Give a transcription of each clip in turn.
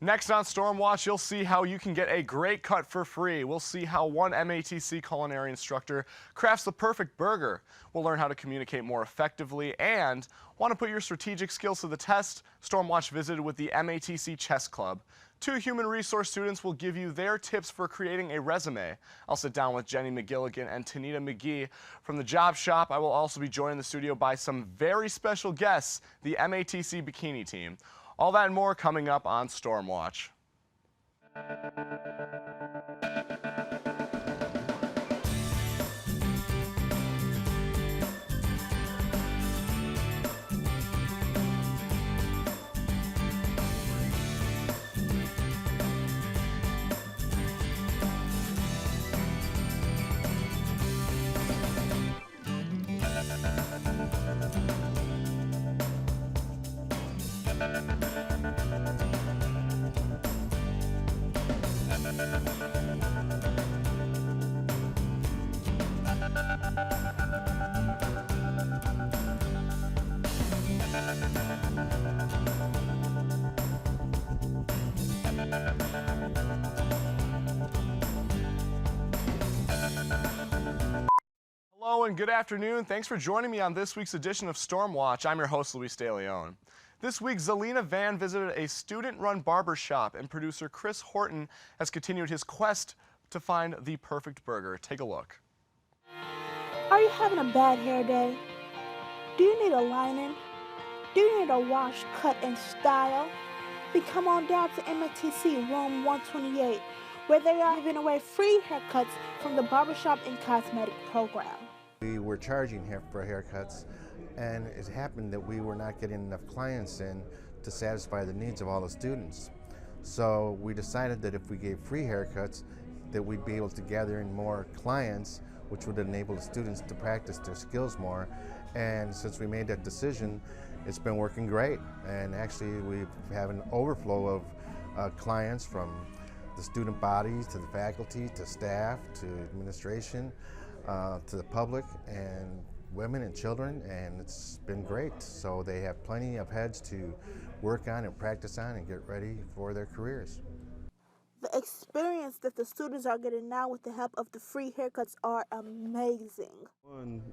Next on Stormwatch, you'll see how you can get a great cut for free. We'll see how one MATC culinary instructor crafts the perfect burger. We'll learn how to communicate more effectively, and want to put your strategic skills to the test? Stormwatch visited with the MATC Chess Club. Two human resource students will give you their tips for creating a resume. I'll sit down with Jenny McGilligan and Tanita McGee from the job shop. I will also be joined in the studio by some very special guests, the MATC bikini team. All that and more coming up on Stormwatch. Hello and good afternoon. Thanks for joining me on this week's edition of Stormwatch. I'm your host, Luis De Leon. This week, Zelina Van visited a student-run barber shop, and producer Chris Horton has continued his quest to find the perfect burger. Take a look. Are you having a bad hair day? Do you need a lining? Do you need a wash, cut, and style? Then come on down to MATC Room 128, where they are giving away free haircuts from the barbershop and cosmetic program. We were charging for haircuts, and it happened that we were not getting enough clients in to satisfy the needs of all the students. So we decided that if we gave free haircuts, that we'd be able to gather in more clients, which would enable the students to practice their skills more. And since we made that decision, it's been working great. And actually, we have an overflow of clients from the student bodies, to the faculty, to staff, to administration, to the public, and women and children, and it's been great. So they have plenty of heads to work on and practice on and get ready for their careers. The experience that the students are getting now with the help of the free haircuts are amazing.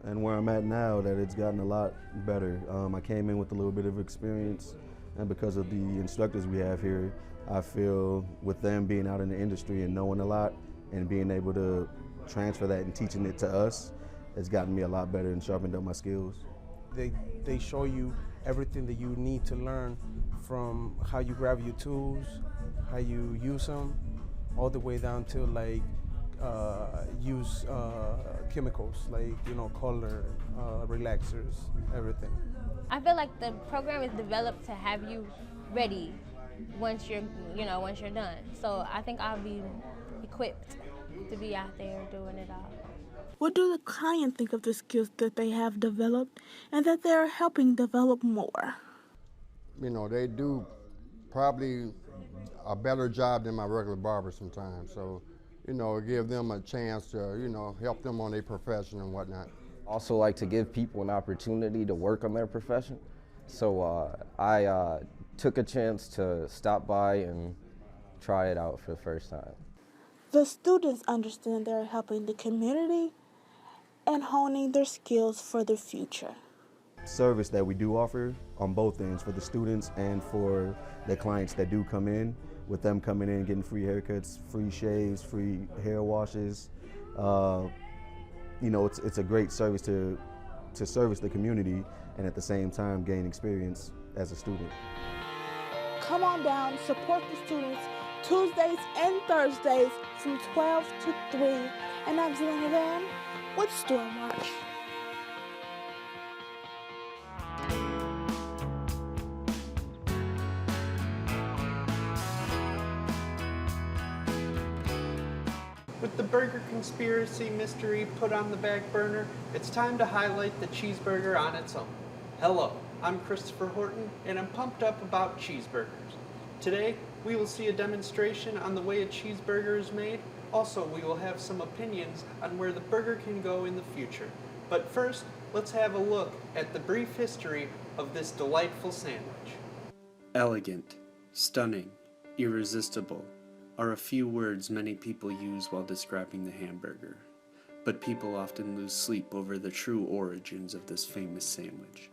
And where I'm at now, that it's gotten a lot better. I came in with a little bit of experience, and because of the instructors we have here, I feel with them being out in the industry and knowing a lot and being able to transfer that and teaching it to us, it's gotten me a lot better and sharpened up my skills. They show you everything that you need to learn, from how you grab your tools, how you use them, all the way down to like use chemicals like, you know, color, relaxers, everything. I feel like the program is developed to have you ready once you're done. So I think I'll be equipped to be out there doing it all. What do the client think of the skills that they have developed and that they're helping develop more? You know, they do probably a better job than my regular barber sometimes. So, you know, give them a chance to, you know, help them on their profession and whatnot. Also like to give people an opportunity to work on their profession. So I took a chance to stop by and try it out for the first time. The students understand they're helping the community and honing their skills for the future. Service that we do offer on both ends, for the students and for the clients that do come in, with them coming in getting free haircuts, free shaves, free hair washes. You know, it's a great service to service the community and at the same time gain experience as a student. Come on down, support the students Tuesdays and Thursdays from 12 to 3. And I'm Zelina Van with Stormwatch. With the burger conspiracy mystery put on the back burner, it's time to highlight the cheeseburger on its own. Hello, I'm Christopher Horton, and I'm pumped up about cheeseburgers. Today, we will see a demonstration on the way a cheeseburger is made. Also, we will have some opinions on where the burger can go in the future. But first, let's have a look at the brief history of this delightful sandwich. Elegant, stunning, Irresistible are a few words many people use while describing the hamburger, but people often lose sleep over the true origins of this famous sandwich.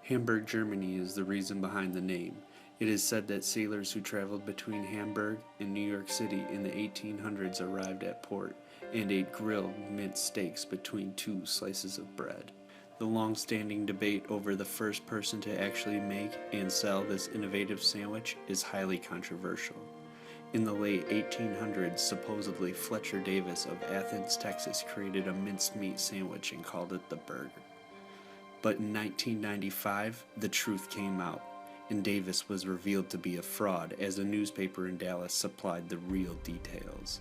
Hamburg, Germany is the reason behind the name. It is said that sailors who traveled between Hamburg and New York City in the 1800s arrived at port and ate grilled minced steaks between two slices of bread. The long-standing debate over the first person to actually make and sell this innovative sandwich is highly controversial. In the late 1800s, supposedly Fletcher Davis of Athens, Texas created a minced meat sandwich and called it the burger. But in 1995, the truth came out, and Davis was revealed to be a fraud as a newspaper in Dallas supplied the real details.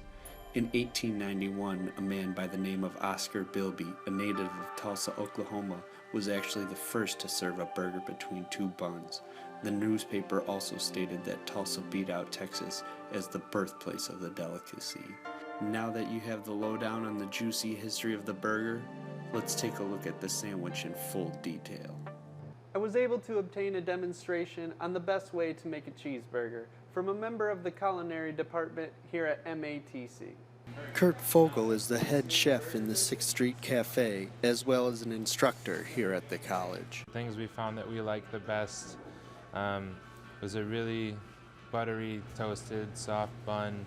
In 1891, a man by the name of Oscar Bilby, a native of Tulsa, Oklahoma, was actually the first to serve a burger between two buns. The newspaper also stated that Tulsa beat out Texas as the birthplace of the delicacy. Now that you have the lowdown on the juicy history of the burger, let's take a look at the sandwich in full detail. I was able to obtain a demonstration on the best way to make a cheeseburger from a member of the culinary department here at MATC. Kurt Fogel is the head chef in the 6th Street Cafe, as well as an instructor here at the college. Things we found that we liked the best was a really buttery, toasted, soft bun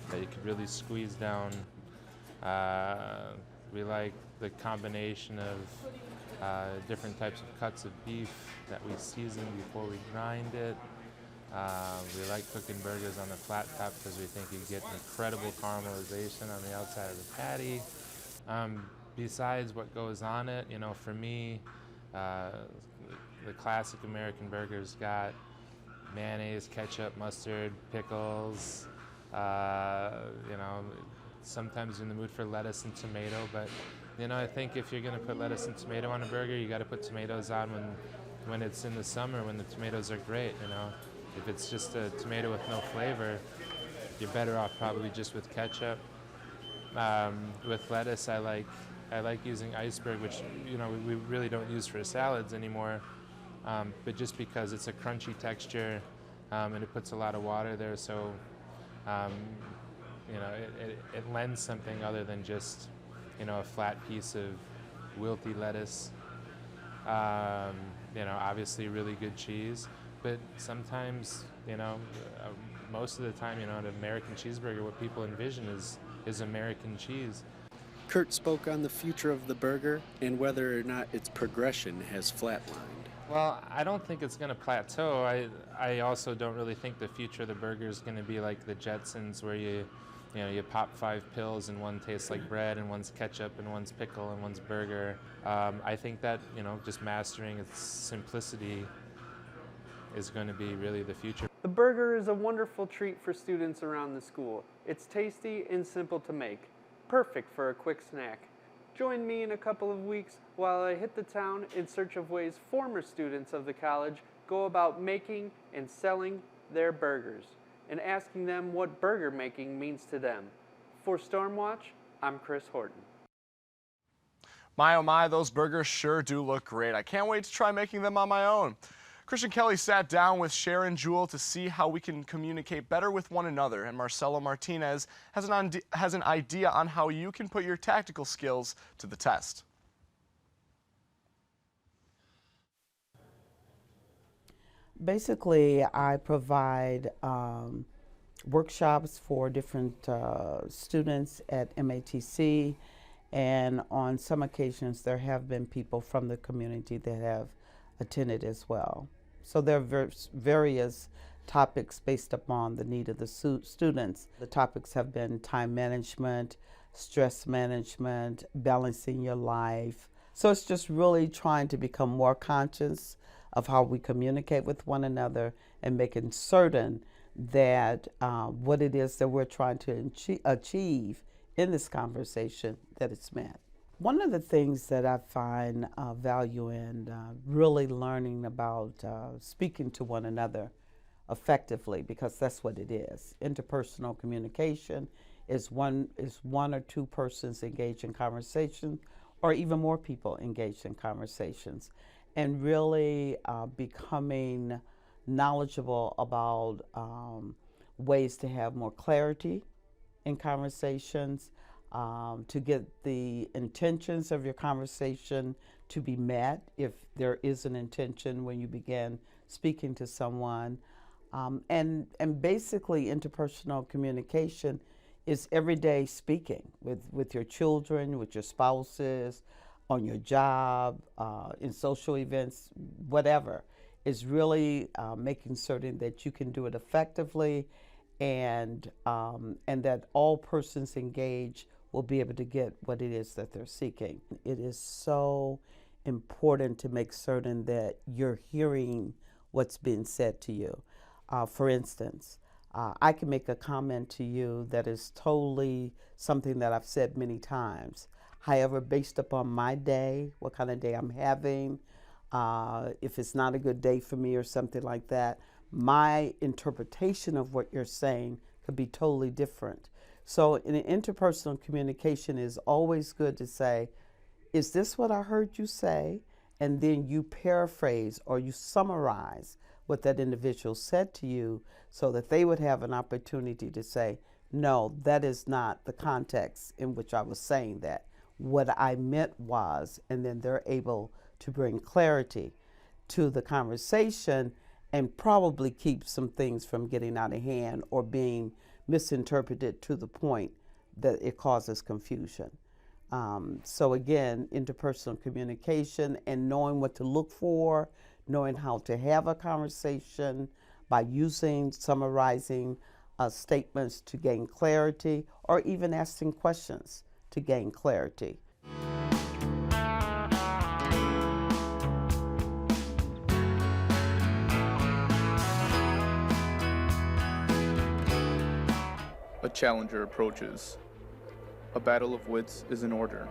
that you could really squeeze down. We like the combination of different types of cuts of beef that we season before we grind it. We like cooking burgers on the flat top because we think you get incredible caramelization on the outside of the patty. Besides what goes on it, you know, for me, the classic American burger's got mayonnaise, ketchup, mustard, pickles, you know, sometimes you're in the mood for lettuce and tomato, but you know, I think if you're gonna put lettuce and tomato on a burger, you gotta put tomatoes on when it's in the summer, when the tomatoes are great, you know. If it's just a tomato with no flavor, you're better off probably just with ketchup. With lettuce, I like using iceberg, which, you know, we really don't use for salads anymore, but just because it's a crunchy texture and it puts a lot of water there, so you know, it lends something other than just, you know, a flat piece of wilty lettuce. You know, obviously really good cheese, but sometimes, you know, most of the time, you know, an American cheeseburger, what people envision is American cheese. Kurt spoke on the future of the burger and whether or not its progression has flatlined. Well, I don't think it's going to plateau. I also don't really think the future of the burger is going to be like the Jetsons, where you pop 5 pills and one tastes like bread and one's ketchup and one's pickle and one's burger. I think that, you know, just mastering its simplicity is going to be really the future. The burger is a wonderful treat for students around the school. It's tasty and simple to make, perfect for a quick snack. Join me in a couple of weeks while I hit the town in search of ways former students of the college go about making and selling their burgers, and asking them what burger making means to them. For Stormwatch, I'm Chris Horton. My oh my, those burgers sure do look great. I can't wait to try making them on my own. Christian Kelly sat down with Sharon Jewell to see how we can communicate better with one another, and Marcelo Martinez has an idea on how you can put your tactical skills to the test. Basically, I provide workshops for different students at MATC, and on some occasions there have been people from the community that have attended as well. So there are various topics based upon the need of the students. The topics have been time management, stress management, balancing your life. So it's just really trying to become more conscious of how we communicate with one another and making certain that what it is that we're trying to achieve in this conversation, that it's met. One of the things that I find value in really learning about speaking to one another effectively, because that's what it is. Interpersonal communication is one or two persons engaged in conversation, or even more people engaged in conversations, and really becoming knowledgeable about ways to have more clarity in conversations, to get the intentions of your conversation to be met if there is an intention when you begin speaking to someone. And basically interpersonal communication is everyday speaking with your children, with your spouses, on your job, in social events, whatever. Is really making certain that you can do it effectively, and that all persons engaged will be able to get what it is that they're seeking. It is so important to make certain that you're hearing what's being said to you. For instance, I can make a comment to you that is totally something that I've said many times. However, based upon my day, what kind of day I'm having, if it's not a good day for me or something like that, my interpretation of what you're saying could be totally different. So in interpersonal communication, is always good to say, is this what I heard you say? And then you paraphrase or you summarize what that individual said to you so that they would have an opportunity to say, no, that is not the context in which I was saying that. What I meant was, and then they're able to bring clarity to the conversation and probably keep some things from getting out of hand or being misinterpreted to the point that it causes confusion. So again, interpersonal communication and knowing what to look for, knowing how to have a conversation by using, summarizing statements to gain clarity, or even asking questions to gain clarity. A challenger approaches. A battle of wits is in order.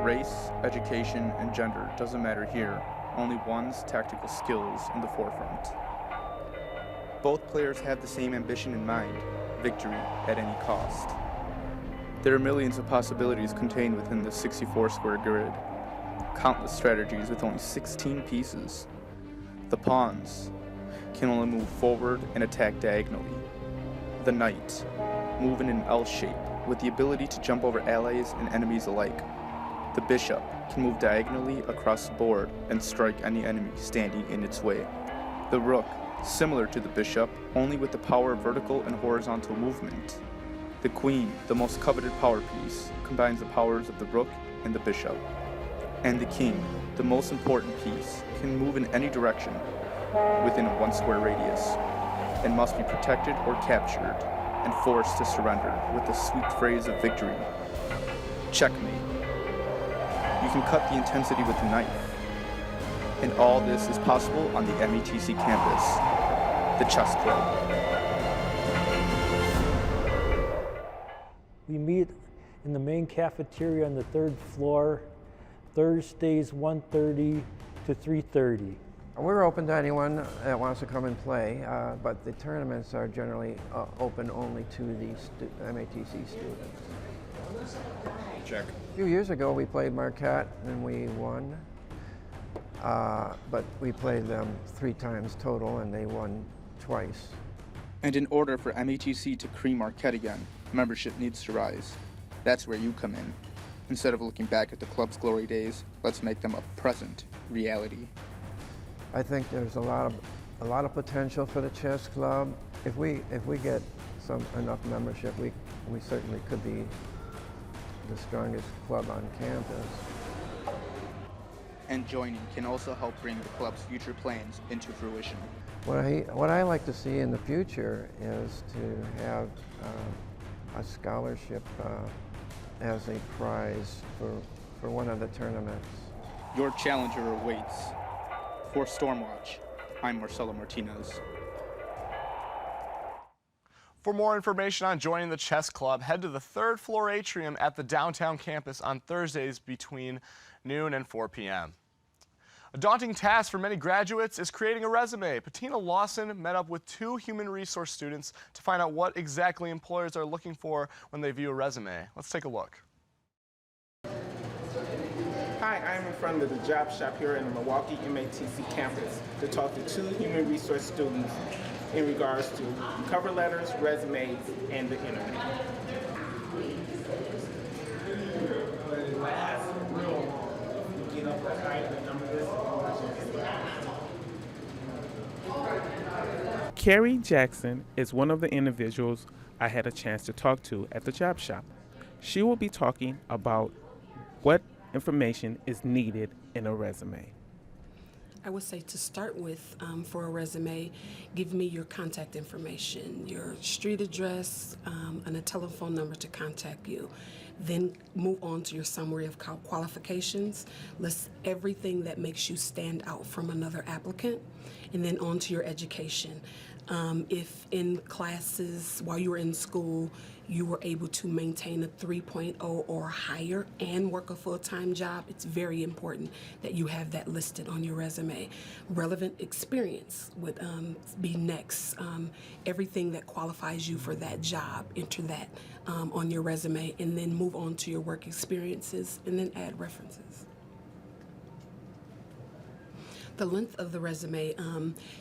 Race, education, and gender doesn't matter here, only one's tactical skills in the forefront. Both players have the same ambition in mind, victory at any cost. There are millions of possibilities contained within the 64-square grid, countless strategies with only 16 pieces. The pawns can only move forward and attack diagonally. The knight, move in an L shape with the ability to jump over allies and enemies alike. The bishop can move diagonally across the board and strike any enemy standing in its way. The rook, similar to the bishop, only with the power of vertical and horizontal movement. The queen, the most coveted power piece, combines the powers of the rook and the bishop. And the king, the most important piece, can move in any direction within a 1 square radius, and must be protected or captured and forced to surrender with the sweet phrase of victory. Checkmate. You can cut the intensity with a knife. And all this is possible on the MATC campus, the Chess Club. We meet in the main cafeteria on the 3rd floor, Thursdays 1:30 to 3:30. We're open to anyone that wants to come and play, but the tournaments are generally open only to the MATC students. Check. A few years ago we played Marquette and we won, but we played them 3 times total and they won twice. And in order for MATC to cream Marquette again, membership needs to rise. That's where you come in. Instead of looking back at the club's glory days, let's make them a present reality. I think there's a lot of potential for the chess club. If we get enough membership, we certainly could be the strongest club on campus. And joining can also help bring the club's future plans into fruition. What I like to see in the future is to have a scholarship as a prize for one of the tournaments. Your challenger awaits. For Stormwatch, I'm Marcelo Martinez. For more information on joining the chess club, head to the 3rd floor atrium at the downtown campus on Thursdays between noon and 4 p.m. A daunting task for many graduates is creating a resume. Patina Lawson met up with 2 human resource students to find out what exactly employers are looking for when they view a resume. Let's take a look. Hi, Hi, I'm in front of the job shop here in the Milwaukee MATC campus to talk to 2 human resource students in regards to cover letters, resumes, and the internet. Carrie Jackson is one of the individuals I had a chance to talk to at the job shop. She will be talking about what information is needed in a resume. I would say to start with, for a resume, give me your contact information, your street address, and a telephone number to contact you. Then move on to your summary of qualifications. List everything that makes you stand out from another applicant, and then on to your education. If in classes while you were in school, you were able to maintain a 3.0 or higher and work a full-time job, it's very important that you have that listed on your resume. Relevant experience would be next. Everything that qualifies you for that job, enter that on your resume, and then move on to your work experiences, and then add references. The length of the resume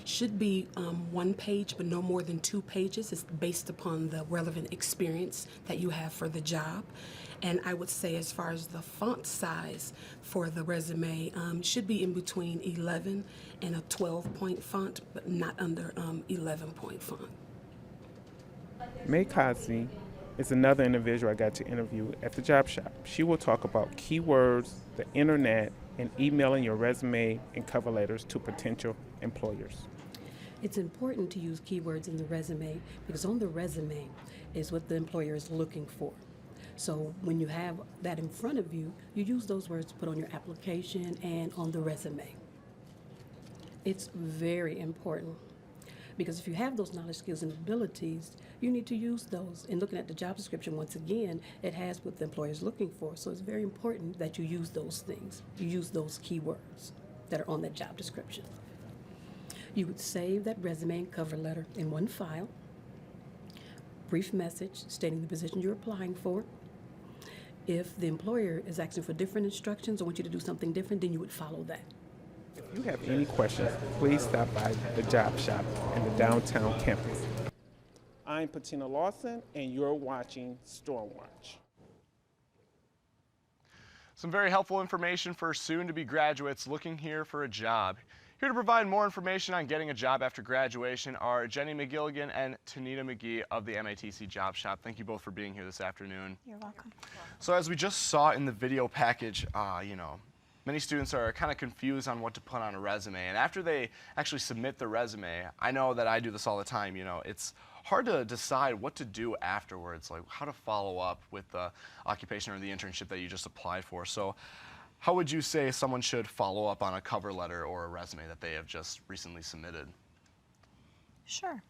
should be 1 page, but no more than 2 pages. It's based upon the relevant experience that you have for the job. And I would say as far as the font size for the resume, should be in between 11 and a 12-point font, but not under 11-point font. MATC is another individual I got to interview at the job shop. She will talk about keywords, the internet, and emailing your resume and cover letters to potential employers. It's important to use keywords in the resume because on the resume is what the employer is looking for. So when you have that in front of you, you use those words to put on your application and on the resume. It's very important because if you have those knowledge, skills, and abilities, you need to use those. And looking at the job description, once again, it has what the employer is looking for. So it's very important that you use those things. You use those keywords that are on that job description. You would save that resume and cover letter in one file. Brief message stating the position you're applying for. If the employer is asking for different instructions or wants you to do something different, then you would follow that. If you have any questions, please stop by the job shop in the downtown campus. I'm Patina Lawson, and you're watching Stormwatch. Some very helpful information for soon-to-be graduates looking here for a job. Here to provide more information on getting a job after graduation are Jenny McGilligan and Tanita McGee of the MATC Job Shop. Thank you both for being here this afternoon. You're welcome. So as we just saw in the video package, many students are kind of confused on what to put on a resume. And after they actually submit the resume, I know that I do this all the time, it's hard to decide what to do afterwards, like how to follow up with the occupation or the internship that you just applied for. So how would you say someone should follow up on a cover letter or a resume that they have just recently submitted? Sure.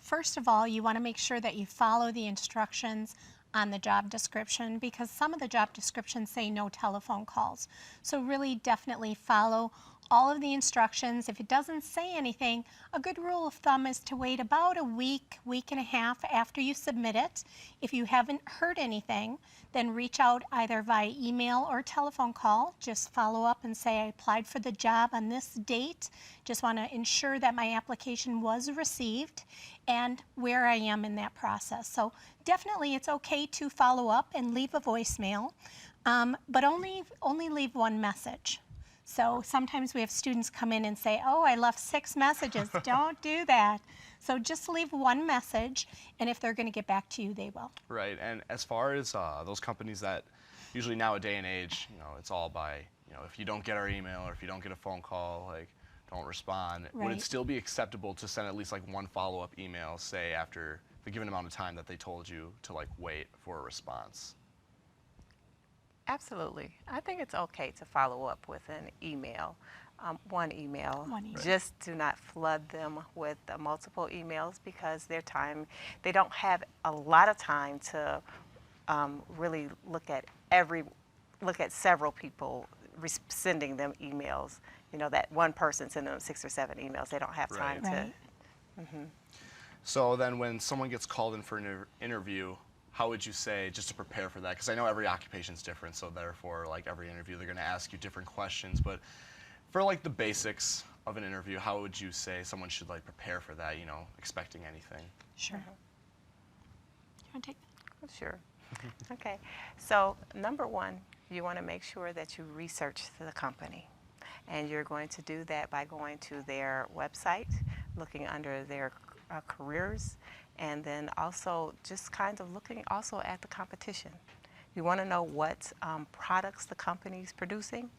First of all, you want to make sure that you follow the instructions on the job description because some of the job descriptions say no telephone calls. So really definitely follow all of the instructions. If it doesn't say anything, a good rule of thumb is to wait about a week, week and a half after you submit it. If you haven't heard anything, then reach out either via email or telephone call. Just follow up and say, I applied for the job on this date. Just want to ensure that my application was received and where I am in that process. So definitely it's okay to follow up and leave a voicemail, but only leave one message. So sometimes we have students come in and say, oh, I left 6 messages. Don't do that. So just leave one message, and if they're going to get back to you, they will. Right, and as far as those companies that usually now a day and age, it's all by, if you don't get our email or if you don't get a phone call, like, don't respond. Right. Would it still be acceptable to send at least like one follow-up email, say after the given amount of time that they told you to like wait for a response? Absolutely. I think it's okay to follow up with an email, one email. Right. Just do not flood them with multiple emails because they don't have a lot of time to really look at several people sending them emails. That one person sending them 6 or 7 emails. They don't have time to. So then when someone gets called in for an interview, how would you say, just to prepare for that? Because I know every occupation's different, so therefore, like every interview, they're going to ask you different questions. But for like the basics of an interview, how would you say someone should like prepare for that, you know, expecting anything? Sure. You want to take that? Sure. Okay. So number one, you want to make sure that you research the company. And you're going to do that by going to their website, looking under their careers, and then also just kind of looking also at the competition. You want to know what products the company's producing,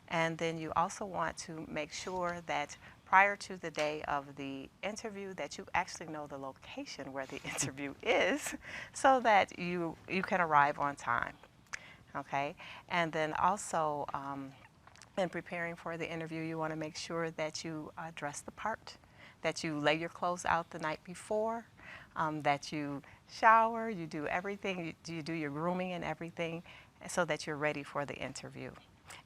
and then you also want to make sure that prior to the day of the interview that you actually know the location where the interview is, so that you can arrive on time. Okay? And then also in preparing for the interview, you want to make sure that you dress the part, that you lay your clothes out the night before, that you shower, you do everything, you do your grooming and everything so that you're ready for the interview.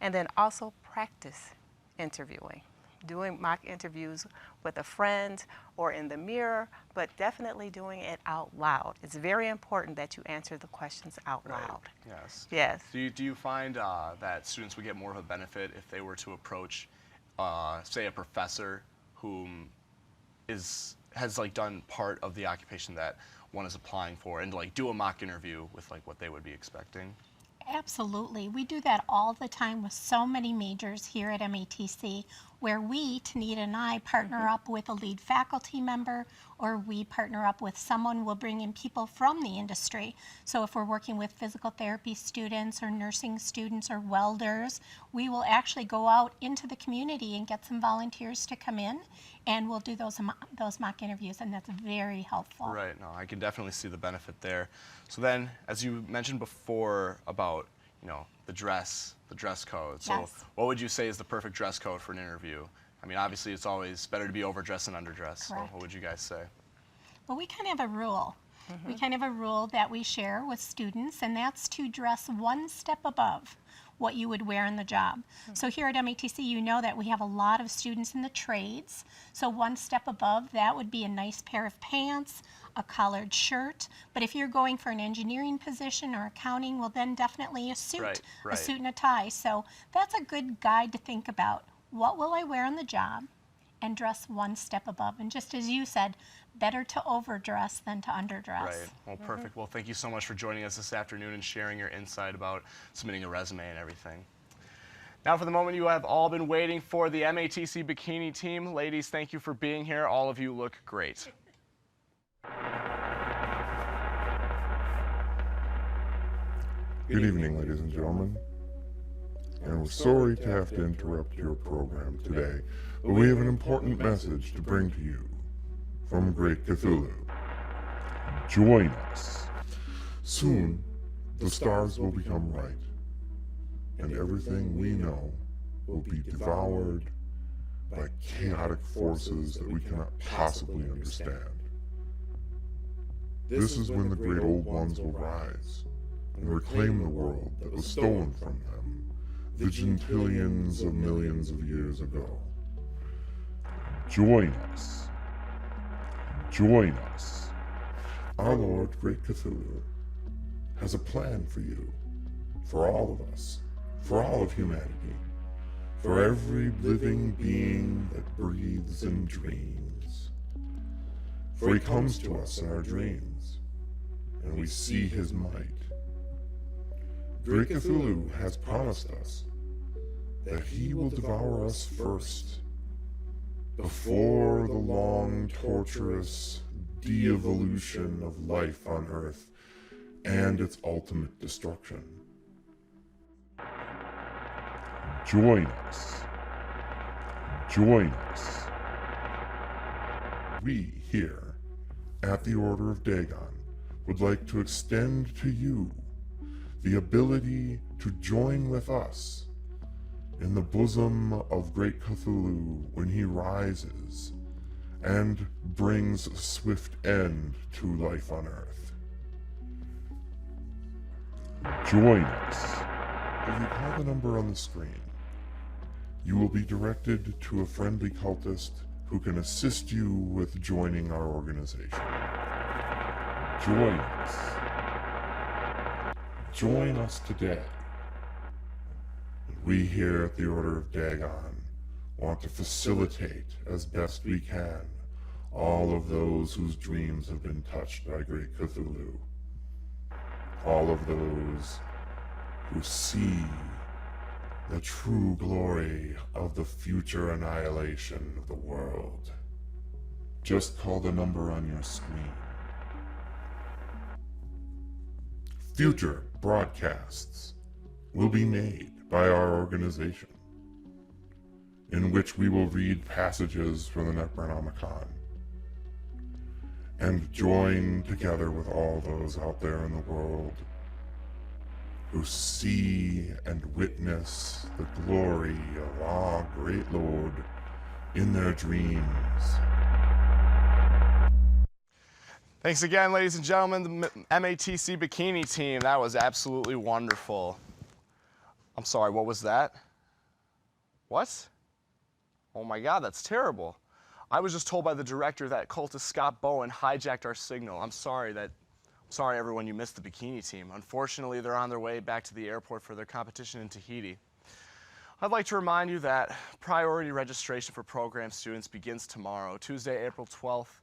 And then also practice interviewing, doing mock interviews with a friend or in the mirror, but definitely doing it out loud. It's very important that you answer the questions out loud. Yes. Yes. Do you find that students would get more of a benefit if they were to approach, say, a professor who has like done part of the occupation that one is applying for, and like do a mock interview with like what they would be expecting? Absolutely. We do that all the time with so many majors here at MATC, where we, Tanita and I, partner up with a lead faculty member, or we partner up with someone. We'll bring in people from the industry. So if we're working with physical therapy students or nursing students or welders, we will actually go out into the community and get some volunteers to come in, and we'll do those mock interviews, and that's very helpful. Right. No, I can definitely see the benefit there. So then, as you mentioned before about, you know, the dress code. So Yes. what would you say is the perfect dress code for an interview? I mean, obviously it's always better to be overdressed than underdressed. Correct. So what would you guys say? Well, we kind of have a rule. We kind of have a rule that we share with students, and that's to dress one step above what you would wear in the job. So here at MATC, you know that we have a lot of students in the trades. So one step above that would be a nice pair of pants, a collared shirt. But if you're going for an engineering position or accounting, well, then definitely a suit, a suit and a tie. So that's a good guide to think about. What will I wear on the job? And dress one step above. And just as you said, better to overdress than to underdress. Right. Well, perfect. Well, thank you so much for joining us this afternoon and sharing your insight about submitting a resume and everything. Now for the moment you have all been waiting for, the MATC bikini team. Ladies, thank you for being here. All of you look great. Good evening, ladies and gentlemen. And we're sorry to have to interrupt your program today, but we have an important message to bring to you from Great Cthulhu. Join us. Soon, the stars will become right, and everything we know will be devoured by chaotic forces that we cannot possibly understand. This is when the great old ones will rise and reclaim the world that was stolen from them the gentillions of millions of years ago. Join us. Join us. Our Lord, Great Cthulhu, has a plan for you, for all of us, for all of humanity, for every living being that breathes and dreams. For he comes to us in our dreams, and we see his might. Great Cthulhu has promised us that he will devour us first, before the long, torturous de-evolution of life on Earth and its ultimate destruction. Join us. Join us. We here at the Order of Dagon would like to extend to you the ability to join with us in the bosom of Great Cthulhu when he rises and brings a swift end to life on Earth. Join us. If you call the number on the screen, you will be directed to a friendly cultist who can assist you with joining our organization. Join us. Join us today. We here at the Order of Dagon want to facilitate as best we can all of those whose dreams have been touched by Great Cthulhu. All of those who see the true glory of the future annihilation of the world. Just call the number on your screen. Future broadcasts will be made by our organization, in which we will read passages from the Necronomicon and join together with all those out there in the world who see and witness the glory of our great Lord in their dreams. Thanks again, ladies and gentlemen, the MATC bikini team. That was absolutely wonderful. I'm sorry, what was that? What? Oh my God, that's terrible. I was just told by the director that cultist Scott Bowen hijacked our signal. I'm sorry everyone, you missed the bikini team. Unfortunately, they're on their way back to the airport for their competition in Tahiti. I'd like to remind you that priority registration for program students begins tomorrow, Tuesday, April 12th.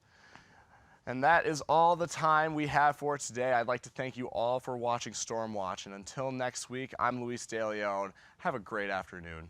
And that is all the time we have for today. I'd like to thank you all for watching Stormwatch. And until next week, I'm Luis De Leon. Have a great afternoon.